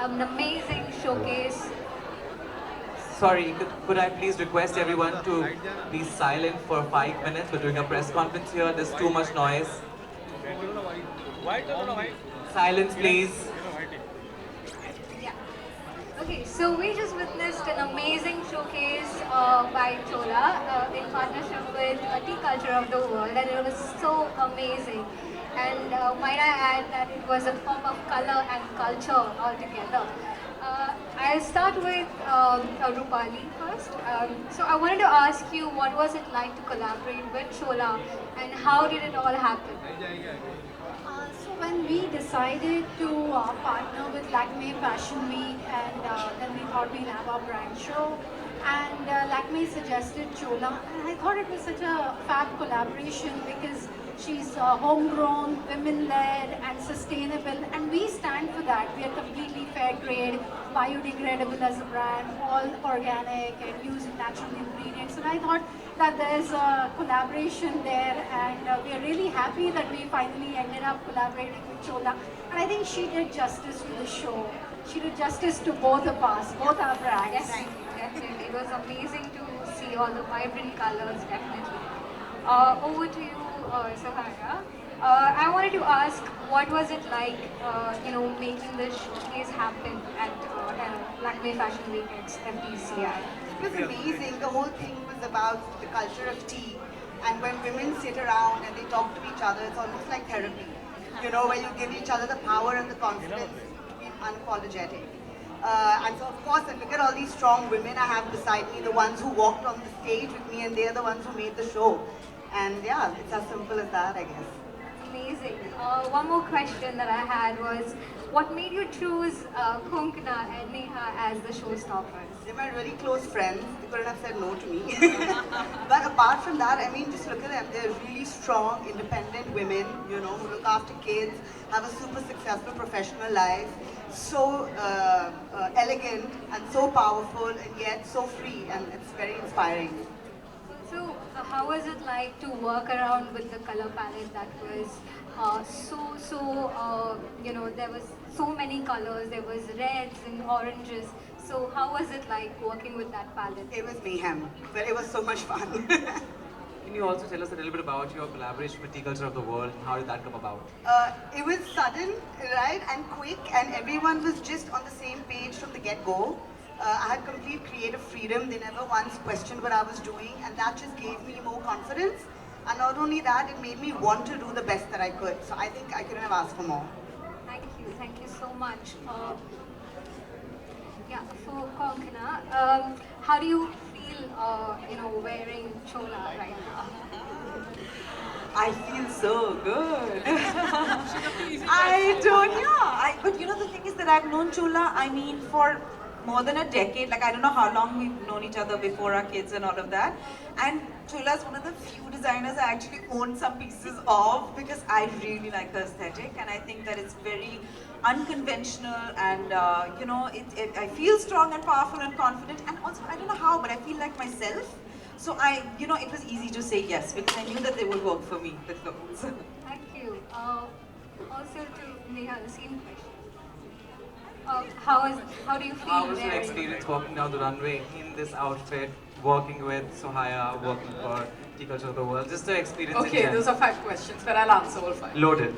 an amazing showcase. Sorry, could I please request everyone to be silent for 5 minutes? We're doing a press conference here. There's too much noise. Silence, please. Yeah. Okay, so we just witnessed an amazing showcase by Chola in partnership with Tea Culture of the World, and it was so amazing. And might I add that it was a form of color and culture altogether. I'll start with Rupali first. So I wanted to ask you, what was it like to collaborate with Chola, and how did it all happen? So when we decided to partner with Lakmē Fashion Week, and then we thought we'd have our brand show, and Lakmē suggested Chola, and I thought it was such a fab collaboration because she's homegrown, women-led, and sustainable, and we stand for that. We are completely fair trade, biodegradable as a brand, all organic and use natural ingredients, and I thought that there's a collaboration there, and we are really happy that we finally ended up collaborating with Chola. And I think she did justice to the show. She did justice to both of us, both our brands. Definitely. It was amazing to see all the vibrant colors, definitely. Over to you, Sahara. I wanted to ask, what was it like, making this showcase happen at Lakmē Fashion Week at FDCI? It was amazing. The whole thing was about the culture of tea. And when women sit around and they talk to each other, it's almost like therapy. Where you give each other the power and the confidence to be unapologetic. And so, of course, and look at all these strong women I have beside me, the ones who walked on the stage with me, and they're the ones who made the show. And yeah, it's as simple as that, I guess. Amazing. One more question that I had was, what made you choose Konkona and Neha as the showstoppers? They're my really close friends. They couldn't have said no to me. But apart from that, I mean, just look at them. They're really strong, independent women, who look after kids, have a super successful professional life, so elegant and so powerful, and yet so free, and it's very inspiring. So, how was it like to work around with the color palette that was there was so many colors, there was reds and oranges. So, how was it like working with that palette? It was mayhem, but it was so much fun. Can you also tell us a little bit about your collaboration with Tea Culture of the World? How did that come about? It was sudden, right, and quick, and everyone was just on the same page from the get-go. I had complete creative freedom. They never once questioned what I was doing, and that just gave me more confidence. And not only that, it made me want to do the best that I could. So I think I couldn't have asked for more. Thank you so much. For Konkona, how do you feel, wearing chola right now? I feel so good. I don't, yeah. But the thing is that I've known Chola, for more than a decade. Like, I don't know how long we've known each other before our kids and all of that. And Chola is one of the few designers I actually own some pieces of because I really like her aesthetic, and I think that it's very unconventional, and I feel strong and powerful and confident, and also I don't know how, but I feel like myself. So it was easy to say yes because I knew that they would work for me, the clothes. Thank you. Also to Neha, the same question. How do you feel How was your wearing? experience walking down the runway in this outfit, working with Sohaya, working for Tea Culture of the World? Just the experience in Okay, general. those are 5 questions, but I'll answer all 5. Loaded.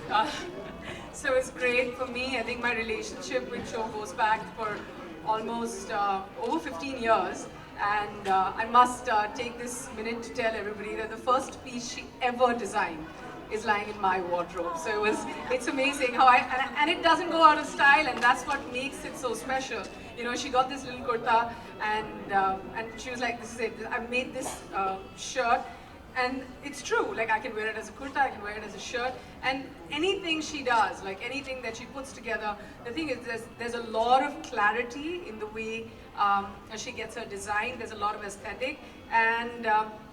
So it's great for me. I think my relationship with Cho goes back for almost over 15 years. And I must take this minute to tell everybody that the first piece she ever designed is lying in my wardrobe. So it's amazing how and it doesn't go out of style, and that's what makes it so special. She got this little kurta, and she was like, "This is it. I made this shirt." And it's true, like I can wear it as a kurta, I can wear it as a shirt, and anything she does, like anything that she puts together, the thing is there's a lot of clarity in the way she gets her design, there's a lot of aesthetic, and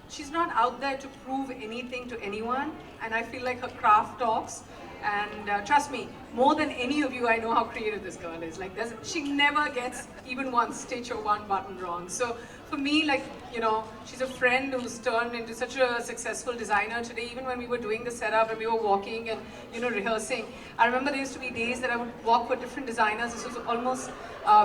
she's not out there to prove anything to anyone, and I feel like her craft talks. And trust me, more than any of you, I know how creative this girl is. Like, she never gets even one stitch or one button wrong. So for me, like, you know, she's a friend who's turned into such a successful designer today. Even when we were doing the setup and we were walking and, you know, rehearsing, I remember there used to be days that I would walk for different designers. This was almost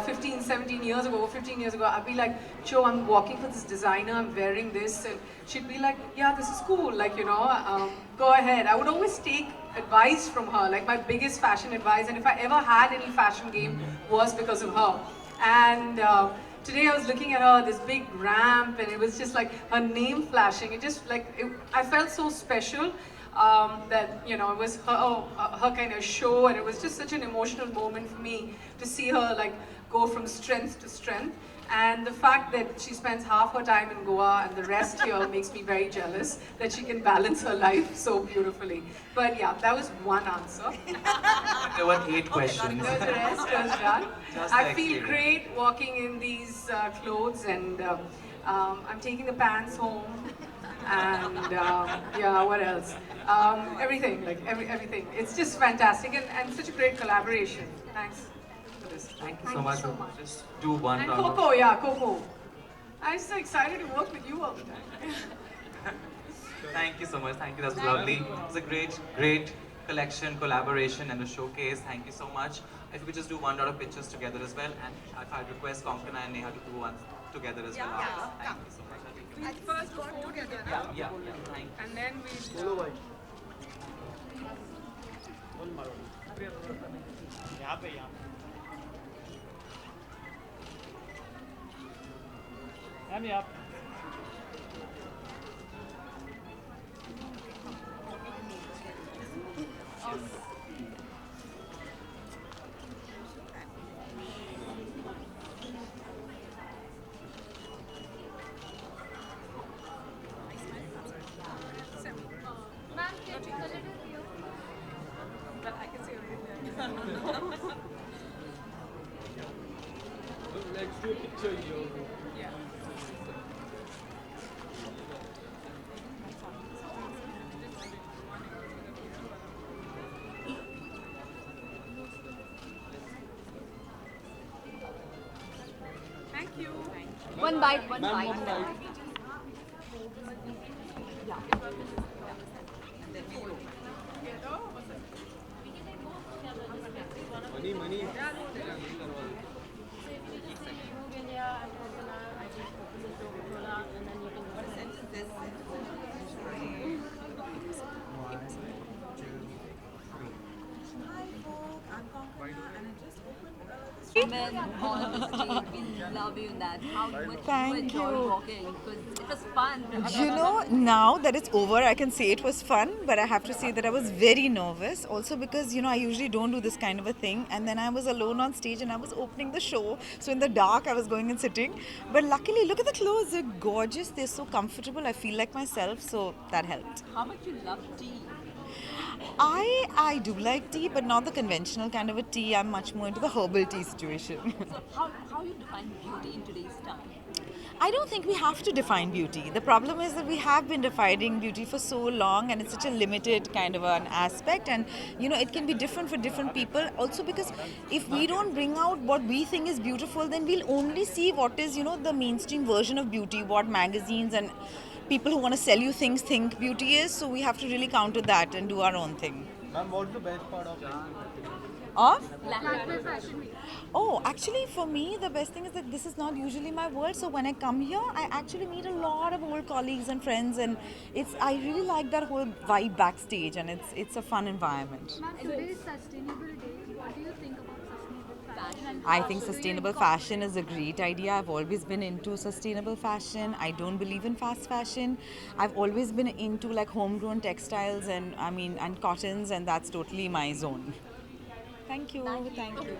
15, 17 years ago, 15 years ago. I'd be like, Joe, I'm walking for this designer, I'm wearing this. And she'd be like, yeah, this is cool, like, you know, go ahead. I would always take advice from her, like my biggest fashion advice. And if I ever had any fashion game, was because of her. And today I was looking at her, this big ramp, and it was just like her name flashing. It just like, I felt so special that, you know, it was her kind of show, and it was just such an emotional moment for me to see her like go from strength to strength. And the fact that she spends half her time in Goa and the rest here makes me very jealous that she can balance her life so beautifully. But yeah, that was one answer. There were 8 questions. The rest was done. Just I like feel you. great walking in these clothes, and I'm taking the pants home. And yeah, what else? Everything, like everything. It's just fantastic, and such a great collaboration. Thanks for this. Thank you so much. Just do one And round of- Coco, yeah, Coco. I'm so excited to work with you all the time. Thank you so much. Thank you. That was lovely. It was a great collection, collaboration, and a showcase. Thank you so much. If you could just do one lot of pictures together as well, and if I'd request Konkona and Neha to do one together as well. Thank you so much. We first work together, Yeah. Thank you. and then we. यहाँ पे ma'am आप But I can see it. let's do a picture here. Yeah. Thank you. One bite, one bite. Money. Men on the stage, we love you in that. How much Thank you enjoy you. walking, because it was fun. You know, now that it's over, I can say it was fun, but I have to say that I was very nervous. Also because, you know, I usually don't do this kind of a thing. And then I was alone on stage and I was opening the show. So in the dark, I was going and sitting. But luckily, look at the clothes. They're gorgeous. They're so comfortable. I feel like myself. So that helped. How much you love tea? I do like tea, but not the conventional kind of a tea. I'm much more into the herbal tea situation. So how you define beauty in today's time? I don't think we have to define beauty. The problem is that we have been defining beauty for so long, and it's such a limited kind of an aspect, and you know, it can be different for different people. Also because if we don't bring out what we think is beautiful, then we'll only see what is, you know, the mainstream version of beauty, what magazines and people who want to sell you things think beauty is. So we have to really counter that and do our own thing. Ma'am, what's the best part of it? Of? Lakmē Fashion Week. Oh, actually for me the best thing is that this is not usually my world, so when I come here I actually meet a lot of old colleagues and friends, and I really like that whole vibe backstage, and it's a fun environment. Ma'am, today is Sustainable Day. What do you think about sustainable fashion? And I how think do you sustainable incorporate- fashion is a great idea. I've always been into sustainable fashion. I don't believe in fast fashion. I've always been into like homegrown textiles and cottons, and that's totally my zone. Thank you. Thank you.